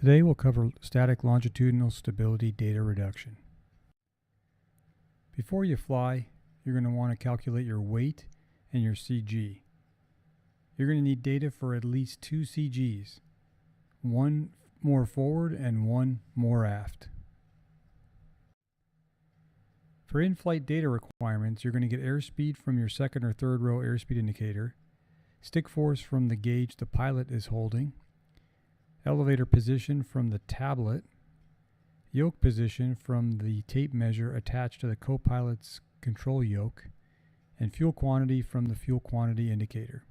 Today we'll cover static longitudinal stability data reduction. Before you fly, you're going to want to calculate your weight and your CG. You're going to need data for at least 2 CGs, one more forward and one more aft. For in-flight data requirements, you're going to get airspeed from your second or third row airspeed indicator, stick force from the gauge the pilot is holding, elevator position from the tablet, yoke position from the tape measure attached to the co-pilot's control yoke, and fuel quantity from the fuel quantity indicator.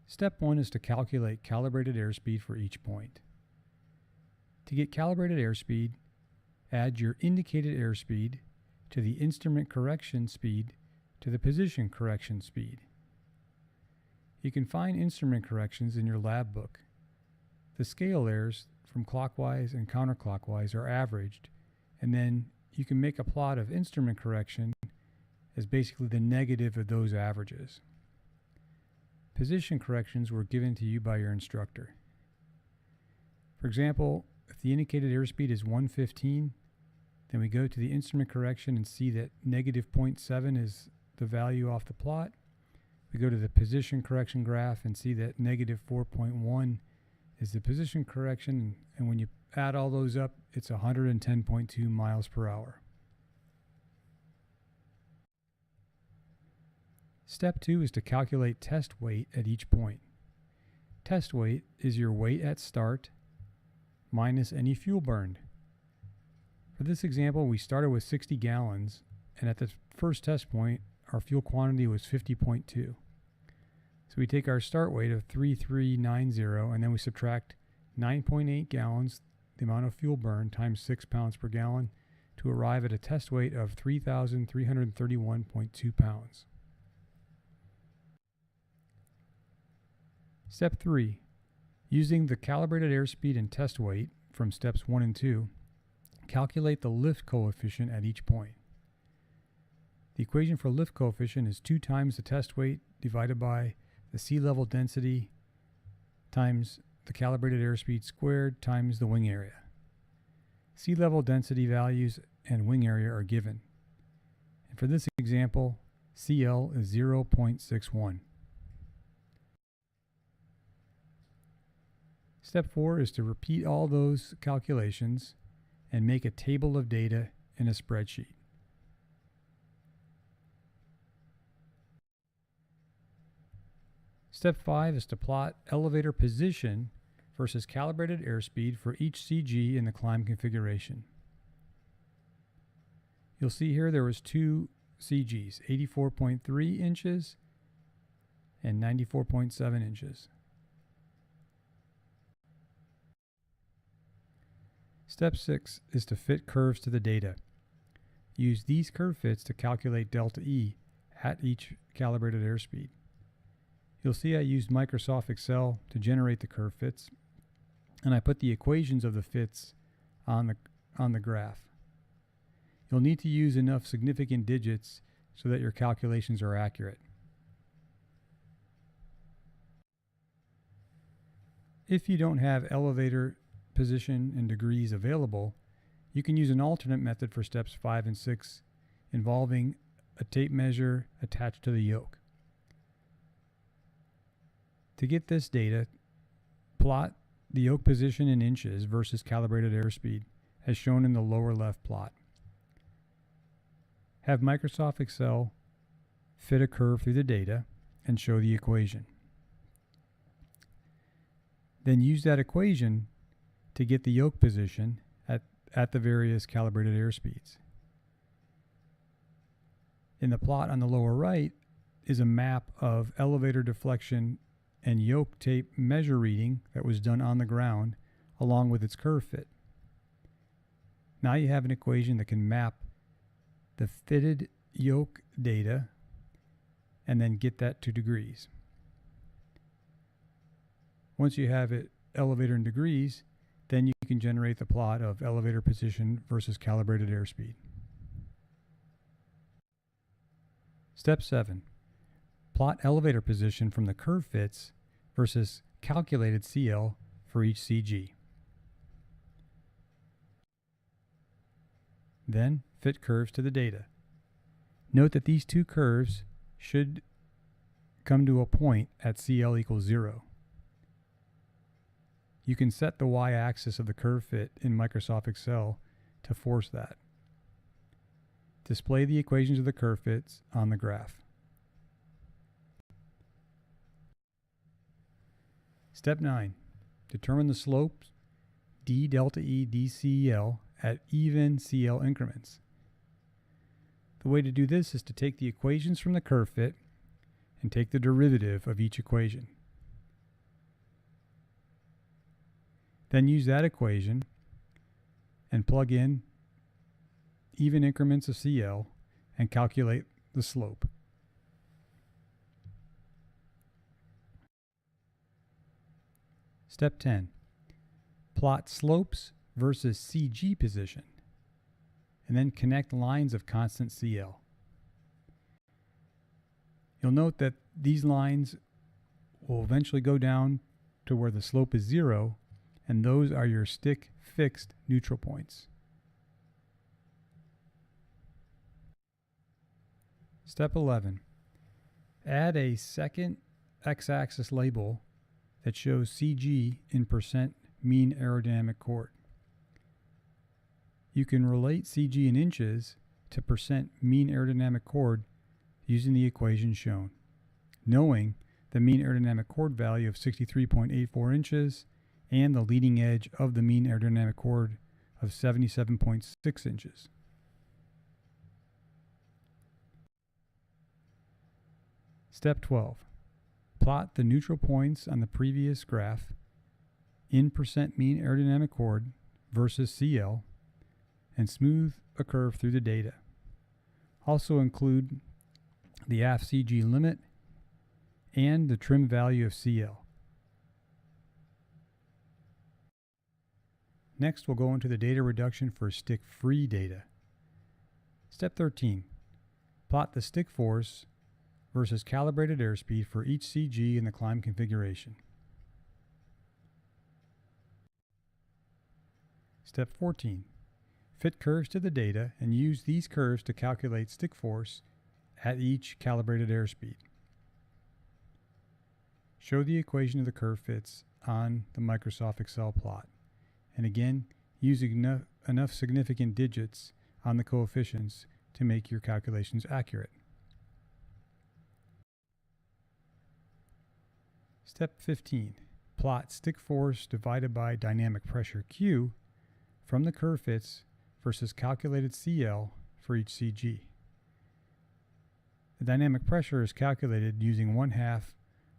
Step 1 is to calculate calibrated airspeed for each point. To get calibrated airspeed, add your indicated airspeed to the instrument correction speed to the position correction speed. You can find instrument corrections in your lab book. The scale errors from clockwise and counterclockwise are averaged, and then you can make a plot of instrument correction as basically the negative of those averages. Position corrections were given to you by your instructor. For example, if the indicated airspeed is 115, then we go to the instrument correction and see that negative 0.7 is the value off the plot. We go to the position correction graph and see that negative 4.1 is the position correction, and when you add all those up, it's 110.2 miles per hour. Step 2 is to calculate test weight at each point. Test weight is your weight at start minus any fuel burned. For this example, we started with 60 gallons, and at the first test point, our fuel quantity was 50.2. So we take our start weight of 3390, and then we subtract 9.8 gallons, the amount of fuel burned, times 6 pounds per gallon, to arrive at a test weight of 3,331.2 pounds. Step 3. Using the calibrated airspeed and test weight from steps 1 and 2, calculate the lift coefficient at each point. The equation for lift coefficient is 2 times the test weight divided by the sea level density times the calibrated airspeed squared times the wing area. Sea level density values and wing area are given. And for this example, CL is 0.61. Step 4 is to repeat all those calculations and make a table of data in a spreadsheet. Step 5 is to plot elevator position versus calibrated airspeed for each CG in the climb configuration. You'll see here there was 2 CGs, 84.3 inches and 94.7 inches. Step 6 is to fit curves to the data. Use these curve fits to calculate delta E at each calibrated airspeed. You'll see I used Microsoft Excel to generate the curve fits, and I put the equations of the fits on the graph. You'll need to use enough significant digits so that your calculations are accurate. If you don't have elevator position and degrees available, you can use an alternate method for steps 5 and 6 involving a tape measure attached to the yoke. To get this data, plot the yoke position in inches versus calibrated airspeed as shown in the lower left plot. Have Microsoft Excel fit a curve through the data and show the equation. Then use that equation to get the yoke position at the various calibrated airspeeds. In the plot on the lower right is a map of elevator deflection and yoke tape measure reading that was done on the ground along with its curve fit. Now you have an equation that can map the fitted yoke data and then get that to degrees. Once you have it elevator in degrees, then you can generate the plot of elevator position versus calibrated airspeed. Step 7. Plot elevator position from the curve fits versus calculated CL for each CG. Then fit curves to the data. Note that these two curves should come to a point at CL equals 0. You can set the y-axis of the curve fit in Microsoft Excel to force that. Display the equations of the curve fits on the graph. Step 9. Determine the slopes d delta E dCL at even CL increments. The way to do this is to take the equations from the curve fit and take the derivative of each equation. Then use that equation and plug in even increments of CL and calculate the slope. Step 10. Plot slopes versus CG position, and then connect lines of constant CL. You'll note that these lines will eventually go down to where the slope is 0, and those are your stick fixed neutral points. Step 11. Add a second x-axis label that shows CG in percent mean aerodynamic chord. You can relate CG in inches to percent mean aerodynamic chord using the equation shown, knowing the mean aerodynamic chord value of 63.84 inches and the leading edge of the mean aerodynamic chord of 77.6 inches. Step 12. Plot the neutral points on the previous graph in percent mean aerodynamic chord versus CL and smooth a curve through the data. Also include the aft CG limit and the trim value of CL. Next, we'll go into the data reduction for stick-free data. Step 13. Plot the stick force versus calibrated airspeed for each CG in the climb configuration. Step 14. Fit curves to the data and use these curves to calculate stick force at each calibrated airspeed. Show the equation of the curve fits on the Microsoft Excel plot. And again, use enough significant digits on the coefficients to make your calculations accurate. Step 15. Plot stick force divided by dynamic pressure Q from the curve fits versus calculated CL for each CG. The dynamic pressure is calculated using 1/2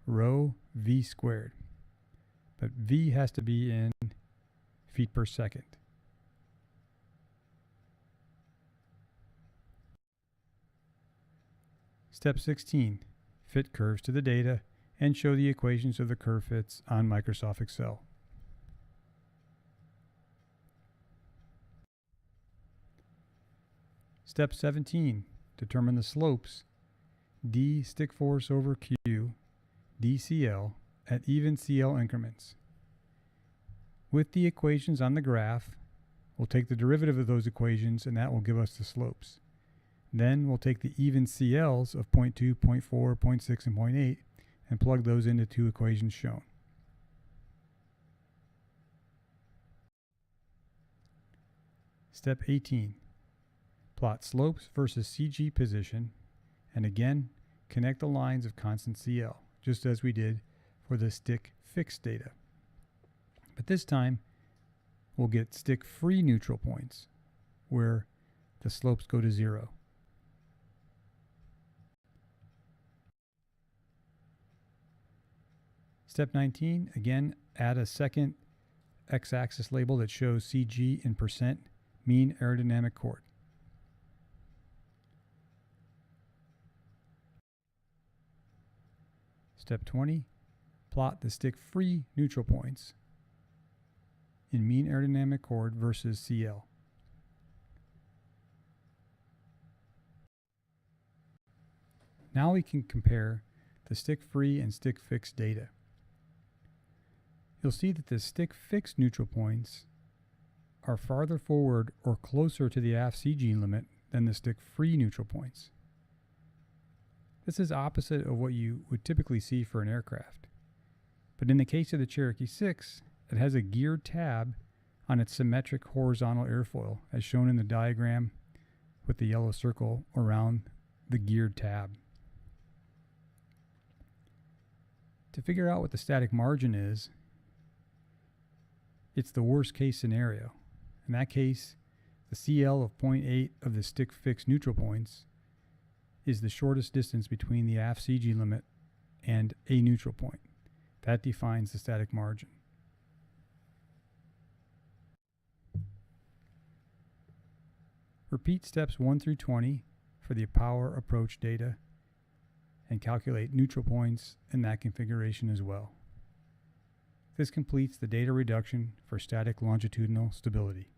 rho V squared, but V has to be in feet per second. Step 16. Fit curves to the data and show the equations of the curve fits on Microsoft Excel. Step 17. Determine the slopes d stick force over Q dCL at even CL increments. With the equations on the graph, we'll take the derivative of those equations and that will give us the slopes. Then we'll take the even CLs of 0.2, 0.4, 0.6, and 0.8 and plug those into two equations shown. Step 18. Plot slopes versus CG position and again connect the lines of constant CL, just as we did for the stick fixed data. But this time we'll get stick free neutral points where the slopes go to 0. Step 19, again, add a second x-axis label that shows CG in percent mean aerodynamic chord. Step 20, plot the stick-free neutral points in mean aerodynamic chord versus CL. Now we can compare the stick-free and stick-fixed data. you'll see that the stick fixed neutral points are farther forward or closer to the aft CG limit than the stick free neutral points. This is opposite of what you would typically see for an aircraft. But in the case of the Cherokee 6, it has a geared tab on its symmetric horizontal airfoil, as shown in the diagram with the yellow circle around the geared tab. To figure out what the static margin is, it's the worst case scenario. In that case, the CL of 0.8 of the stick fixed neutral points is the shortest distance between the aft CG limit and a neutral point. That defines the static margin. Repeat steps 1 through 20 for the power approach data and calculate neutral points in that configuration as well. This completes the data reduction for static longitudinal stability.